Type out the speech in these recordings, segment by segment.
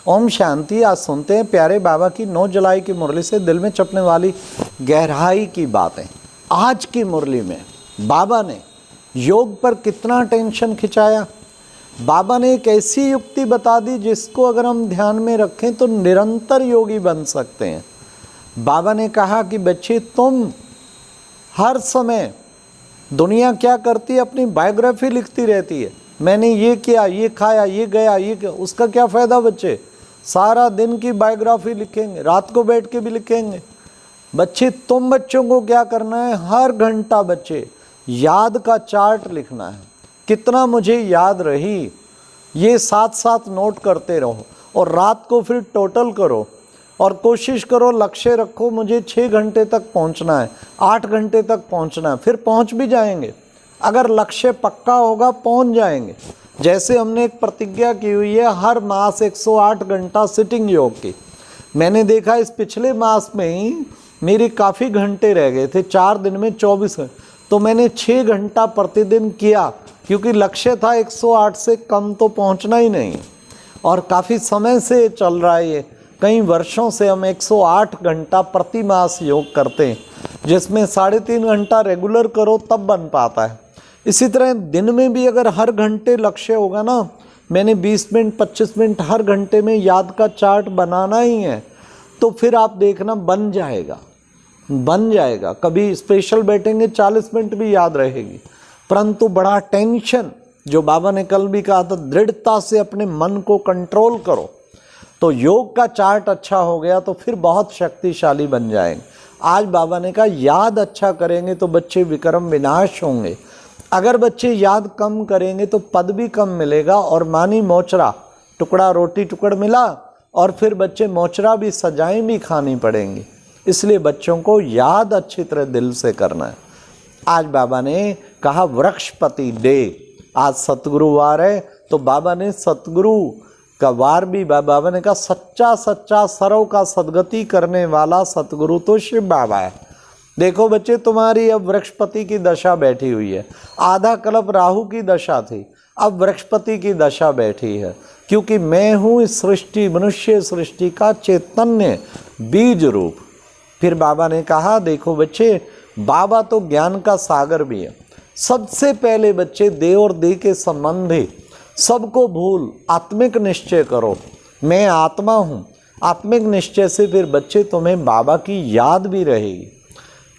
ओम शांति। आज सुनते हैं प्यारे बाबा की 9 जुलाई की मुरली से दिल में चपने वाली गहराई की बातें। आज की मुरली में बाबा ने योग पर कितना टेंशन खिंचाया। बाबा ने एक ऐसी युक्ति बता दी जिसको अगर हम ध्यान में रखें तो निरंतर योगी बन सकते हैं। बाबा ने कहा कि बच्चे, तुम हर समय दुनिया क्या करती है, अपनी बायोग्राफी लिखती रहती है। मैंने ये किया, ये खाया, ये गया, ये किया। उसका क्या फ़ायदा बच्चे? सारा दिन की बायोग्राफी लिखेंगे, रात को बैठ के भी लिखेंगे। बच्चे, तुम बच्चों को क्या करना है, हर घंटा बच्चे याद का चार्ट लिखना है। कितना मुझे याद रही, ये साथ साथ नोट करते रहो और रात को फिर टोटल करो और कोशिश करो, लक्ष्य रखो मुझे 6 घंटे तक पहुंचना है, 8 घंटे तक पहुंचना है। फिर पहुंच भी जाएंगे। अगर लक्ष्य पक्का होगा पहुंच जाएंगे। जैसे हमने एक प्रतिज्ञा की हुई है हर मास 108 घंटा सिटिंग योग की। मैंने देखा इस पिछले मास में ही मेरे काफ़ी घंटे रह गए थे, 4 दिन में 24 घंटे, तो मैंने 6 घंटा प्रतिदिन किया, क्योंकि लक्ष्य था 108 से कम तो पहुंचना ही नहीं। और काफ़ी समय से चल रहा है ये, कई वर्षों से हम 108 घंटा प्रति मास योग करते हैं, जिसमें 3.5 घंटा रेगुलर करो तब बन पाता है। इसी तरह दिन में भी अगर हर घंटे लक्ष्य होगा ना, मैंने 20 मिनट 25 मिनट हर घंटे में याद का चार्ट बनाना ही है, तो फिर आप देखना बन जाएगा, बन जाएगा। कभी स्पेशल बैठेंगे 40 मिनट भी याद रहेगी। परंतु बड़ा टेंशन, जो बाबा ने कल भी कहा था, दृढ़ता से अपने मन को कंट्रोल करो। तो योग का चार्ट अच्छा हो गया तो फिर बहुत शक्तिशाली बन जाएंगे। आज बाबा ने कहा याद अच्छा करेंगे तो बच्चे विक्रम विनाश होंगे। अगर बच्चे याद कम करेंगे तो पद भी कम मिलेगा और मानी मोचरा, टुकड़ा रोटी टुकड़ मिला, और फिर बच्चे मोचरा भी सजाएं भी खानी पड़ेंगी। इसलिए बच्चों को याद अच्छी तरह दिल से करना है। आज बाबा ने कहा वृक्षपति डे, आज सतगुरु वार है, तो बाबा ने सतगुरु का वार भी बाबा ने कहा सच्चा सच्चा सर्व का सदगति करने वाला सतगुरु तो शिव बाबा है। देखो बच्चे, तुम्हारी अब वृक्षपति की दशा बैठी हुई है। आधा कल्प राहु की दशा थी, अब वृक्षपति की दशा बैठी है, क्योंकि मैं हूँ इस सृष्टि, मनुष्य सृष्टि का चैतन्य बीज रूप। फिर बाबा ने कहा देखो बच्चे, बाबा तो ज्ञान का सागर भी है। सबसे पहले बच्चे देव और देह के संबंधी सबको भूल आत्मिक निश्चय करो, मैं आत्मा हूँ। आत्मिक निश्चय से फिर बच्चे तुम्हें बाबा की याद भी रहेगी।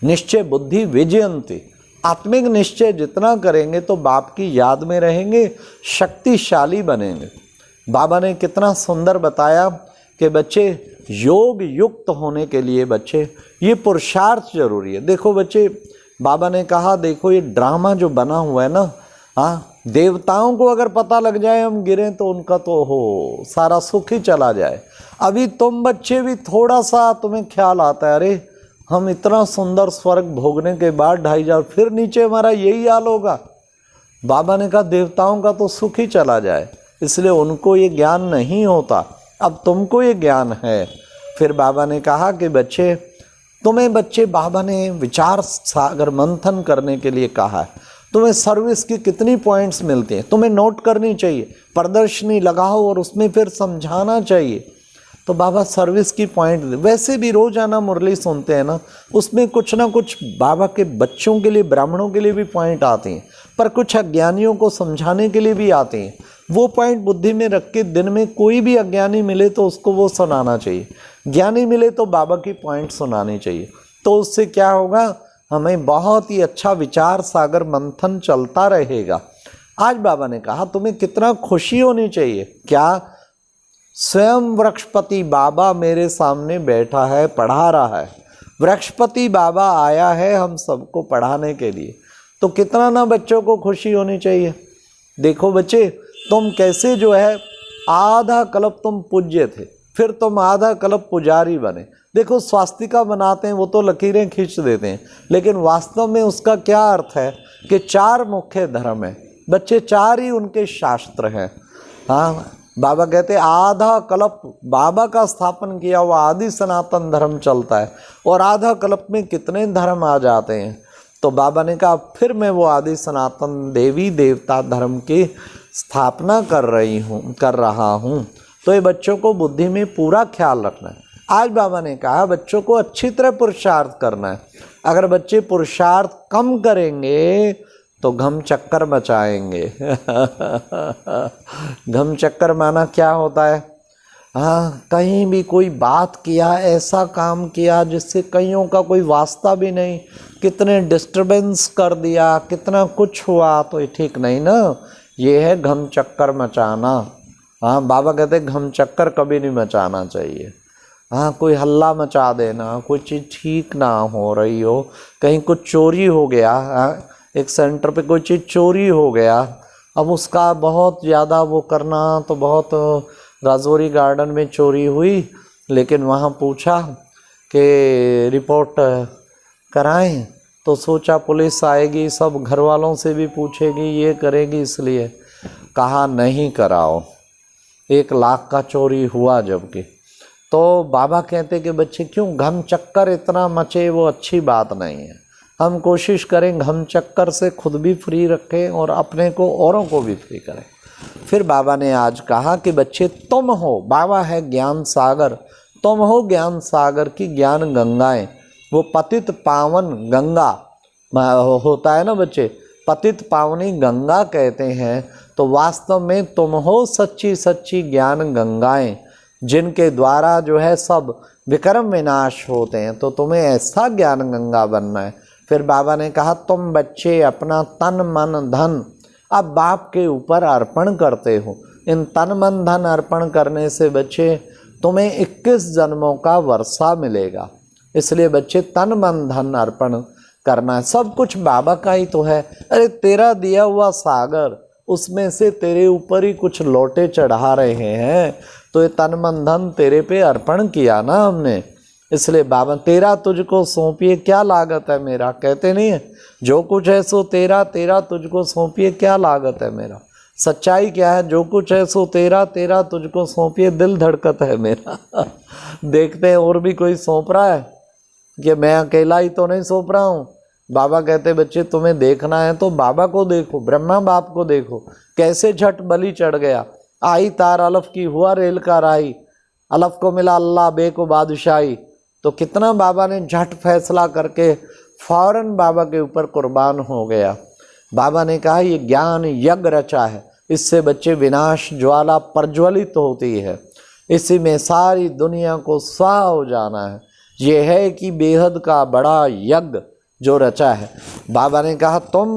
निश्चय बुद्धि विजयंती, आत्मिक निश्चय जितना करेंगे तो बाप की याद में रहेंगे, शक्तिशाली बनेंगे। बाबा ने कितना सुंदर बताया कि बच्चे योग युक्त होने के लिए बच्चे ये पुरुषार्थ जरूरी है। देखो बच्चे, बाबा ने कहा देखो ये ड्रामा जो बना हुआ है ना, हाँ, देवताओं को अगर पता लग जाए हम गिरें तो उनका तो हो सारा सुख ही चला जाए। अभी तुम बच्चे भी थोड़ा सा तुम्हें ख्याल आता है, अरे हम इतना सुंदर स्वर्ग भोगने के बाद 2,500 फिर नीचे हमारा यही हाल होगा। बाबा ने कहा देवताओं का तो सुख ही चला जाए, इसलिए उनको ये ज्ञान नहीं होता, अब तुमको ये ज्ञान है। फिर बाबा ने कहा कि बच्चे तुम्हें, बच्चे बाबा ने विचार सागर मंथन करने के लिए कहा है। तुम्हें सर्विस की कितनी पॉइंट्स मिलती हैं, तुम्हें नोट करनी चाहिए, प्रदर्शनी लगाओ और उसमें फिर समझाना चाहिए। तो बाबा सर्विस की पॉइंट, वैसे भी रोजाना मुरली सुनते हैं ना, उसमें कुछ ना कुछ बाबा के बच्चों के लिए, ब्राह्मणों के लिए भी पॉइंट आती हैं, पर कुछ अज्ञानियों को समझाने के लिए भी आती हैं। वो पॉइंट बुद्धि में रख के दिन में कोई भी अज्ञानी मिले तो उसको वो सुनाना चाहिए, ज्ञानी मिले तो बाबा की पॉइंट सुनानी चाहिए। तो उससे क्या होगा, हमें बहुत ही अच्छा विचार सागर मंथन चलता रहेगा। आज बाबा ने कहा तुम्हें कितना खुशी होनी चाहिए, क्या स्वयं वृक्षपति बाबा मेरे सामने बैठा है, पढ़ा रहा है। वृक्षपति बाबा आया है हम सबको पढ़ाने के लिए, तो कितना ना बच्चों को खुशी होनी चाहिए। देखो बच्चे, तुम कैसे जो है आधा कल्प तुम पूज्य थे, फिर तुम आधा कल्प पुजारी बने। देखो स्वास्तिका बनाते हैं वो तो लकीरें खींच देते हैं, लेकिन वास्तव में उसका क्या अर्थ है कि 4 मुख्य धर्म है बच्चे, 4 ही उनके शास्त्र हैं। हाँ, बाबा कहते आधा कल्प बाबा का स्थापन किया हुआ आदि सनातन धर्म चलता है, और आधा कल्प में कितने धर्म आ जाते हैं। तो बाबा ने कहा फिर मैं वो आदि सनातन देवी देवता धर्म की स्थापना कर रहा हूँ। तो ये बच्चों को बुद्धि में पूरा ख्याल रखना है। आज बाबा ने कहा बच्चों को अच्छी तरह पुरुषार्थ करना है। अगर बच्चे पुरुषार्थ कम करेंगे तो घम चक्कर मचाएंगे। घम चक्कर माना क्या होता है? हाँ, कहीं भी कोई बात किया, ऐसा काम किया जिससे कईयों का कोई वास्ता भी नहीं, कितने डिस्टरबेंस कर दिया, कितना कुछ हुआ, तो ये ठीक नहीं ना। ये है घम चक्कर मचाना। हाँ, बाबा कहते हैं घम चक्कर कभी नहीं मचाना चाहिए। हाँ, कोई हल्ला मचा देना, कोई चीज़ ठीक ना हो रही हो, कहीं कुछ चोरी हो गया, हाँ, एक सेंटर पे कोई चीज़ चोरी हो गया, अब उसका बहुत ज़्यादा वो करना, तो बहुत राजौरी गार्डन में चोरी हुई, लेकिन वहाँ पूछा कि रिपोर्ट कराएं, तो सोचा पुलिस आएगी, सब घर वालों से भी पूछेगी, ये करेगी, इसलिए कहा नहीं कराओ। 1 लाख का चोरी हुआ जबकि। तो बाबा कहते कि बच्चे क्यों घम चक्कर इतना मचे, वो अच्छी बात नहीं है। हम कोशिश करें घम चक्कर से खुद भी फ्री रखें और अपने को, औरों को भी फ्री करें। फिर बाबा ने आज कहा कि बच्चे तुम हो, बाबा है ज्ञान सागर, तुम हो ज्ञान सागर की ज्ञान गंगाएं। वो पतित पावन गंगा होता है ना बच्चे, पतित पावनी गंगा कहते हैं। तो वास्तव में तुम हो सच्ची सच्ची ज्ञान गंगाएं, जिनके द्वारा जो है सब विक्रम विनाश होते हैं। तो तुम्हें ऐसा ज्ञान गंगा बनना है। फिर बाबा ने कहा तुम बच्चे अपना तन मन धन अब बाप के ऊपर अर्पण करते हो। इन तन मन धन अर्पण करने से बच्चे तुम्हें 21 जन्मों का वर्षा मिलेगा। इसलिए बच्चे तन मन धन अर्पण करना है। सब कुछ बाबा का ही तो है। अरे तेरा दिया हुआ सागर, उसमें से तेरे ऊपर ही कुछ लोटे चढ़ा रहे हैं, तो ये तन मन धन तेरे पे अर्पण किया ना हमने। इसलिए बाबा तेरा तुझको सौंपिए क्या लागत है मेरा, कहते नहीं है जो कुछ है सो तेरा, तेरा तुझको सौंपिए क्या लागत है मेरा। सच्चाई क्या है? जो कुछ है सो तेरा, तेरा तुझको सौंपिए दिल धड़कत है मेरा। देखते हैं और भी कोई सौंप रहा है कि मैं अकेला ही तो नहीं सौंप रहा हूँ। बाबा कहते बच्चे तुम्हें देखना है तो बाबा को देखो, ब्रह्मा बाप को देखो, कैसे झट बलि चढ़ गया। आई तार अलफ की हुआ रेल का राही, अलफ को मिला अल्लाह बे को बादशाही। तो कितना बाबा ने झट फैसला करके फौरन बाबा के ऊपर कुर्बान हो गया। बाबा ने कहा ये ज्ञान यज्ञ रचा है, इससे बच्चे विनाश ज्वाला प्रज्वलित होती है, इसी में सारी दुनिया को स्वाह हो जाना है। ये है कि बेहद का बड़ा यज्ञ जो रचा है। बाबा ने कहा तुम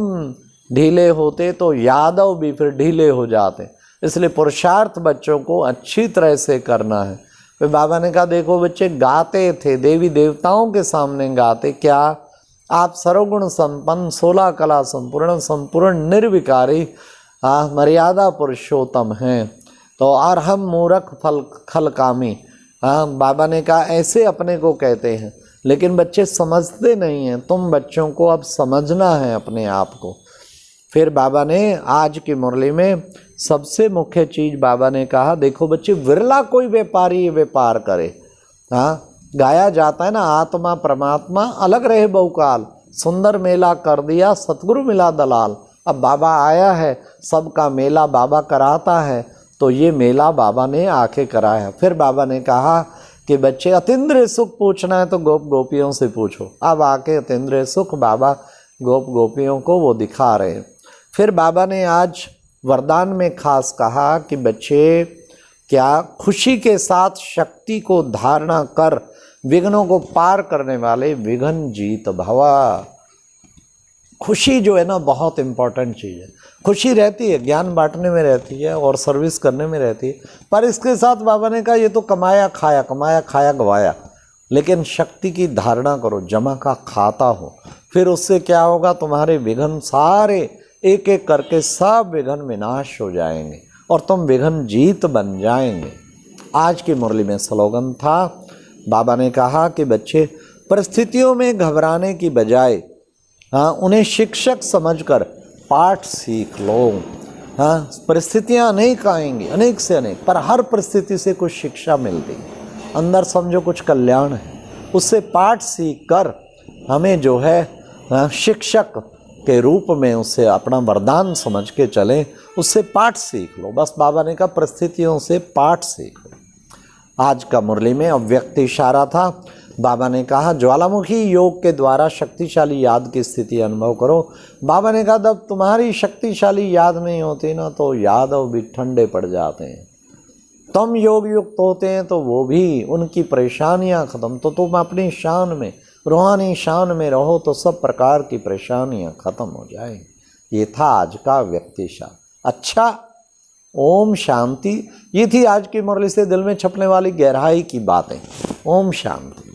ढीले होते तो यादव भी फिर ढीले हो जाते, इसलिए पुरुषार्थ बच्चों को अच्छी तरह से करना है। फिर बाबा ने कहा देखो बच्चे गाते थे, देवी देवताओं के सामने गाते, क्या आप सर्वगुण संपन्न 16 कला संपूर्ण संपूर्ण निर्विकारी मर्यादा पुरुषोत्तम हैं, तो और हम मूर्ख फल खलकामी। बाबा ने कहा ऐसे अपने को कहते हैं, लेकिन बच्चे समझते नहीं हैं। तुम बच्चों को अब समझना है अपने आप को। फिर बाबा ने आज की मुरली में सबसे मुख्य चीज़ बाबा ने कहा देखो बच्चे विरला कोई व्यापारी व्यापार करे। हाँ, गाया जाता है ना आत्मा परमात्मा अलग रहे बहुकाल, सुंदर मेला कर दिया सतगुरु मिला दलाल। अब बाबा आया है, सबका मेला बाबा कराता है, तो ये मेला बाबा ने आके कराया। फिर बाबा ने कहा कि बच्चे अतीन्द्रिय सुख पूछना है तो गोप गोपियों से पूछो। अब आके अतीन्द्रिय सुख बाबा गोप गोपियों को वो दिखा रहे हैं। फिर बाबा ने आज वरदान में खास कहा कि बच्चे क्या खुशी के साथ शक्ति को धारणा कर विघ्नों को पार करने वाले विघ्न जीत भवा। खुशी जो है ना बहुत इम्पोर्टेंट चीज़ है। खुशी रहती है, ज्ञान बांटने में रहती है और सर्विस करने में रहती है, पर इसके साथ बाबा ने कहा ये तो कमाया खाया गवाया, लेकिन शक्ति की धारणा करो, जमा का खाता हो। फिर उससे क्या होगा, तुम्हारे विघ्न सारे एक एक करके सब विघ्न विनाश हो जाएंगे और तुम विघ्न जीत बन जाएंगे। आज की मुरली में स्लोगन था, बाबा ने कहा कि बच्चे परिस्थितियों में घबराने की बजाय उन्हें शिक्षक समझकर पाठ सीख लो। परिस्थितियाँ अनेक आएंगी, अनेक से अनेक, पर हर परिस्थिति से कुछ शिक्षा मिलती है। अंदर समझो कुछ कल्याण है, उससे पाठ सीख कर हमें जो है शिक्षक के रूप में उसे अपना वरदान समझ के चलें, उससे पाठ सीख लो। बस बाबा ने कहा परिस्थितियों से पाठ सीख लो। आज का मुरली में अव्यक्त इशारा था। बाबा ने कहा ज्वालामुखी योग के द्वारा शक्तिशाली याद की स्थिति अनुभव करो। बाबा ने कहा जब तुम्हारी शक्तिशाली याद नहीं होती ना तो यादव भी ठंडे पड़ जाते हैं। तुम योग युक्त होते हैं तो वो भी, उनकी परेशानियां खत्म। तो तुम अपनी शान में, रूहानी शान में रहो तो सब प्रकार की परेशानियां खत्म हो जाए। ये था आज का व्यक्तिशान। अच्छा, ओम शांति। ये थी आज की मुरली से दिल में छपने वाली गहराई की बातें। ओम शांति।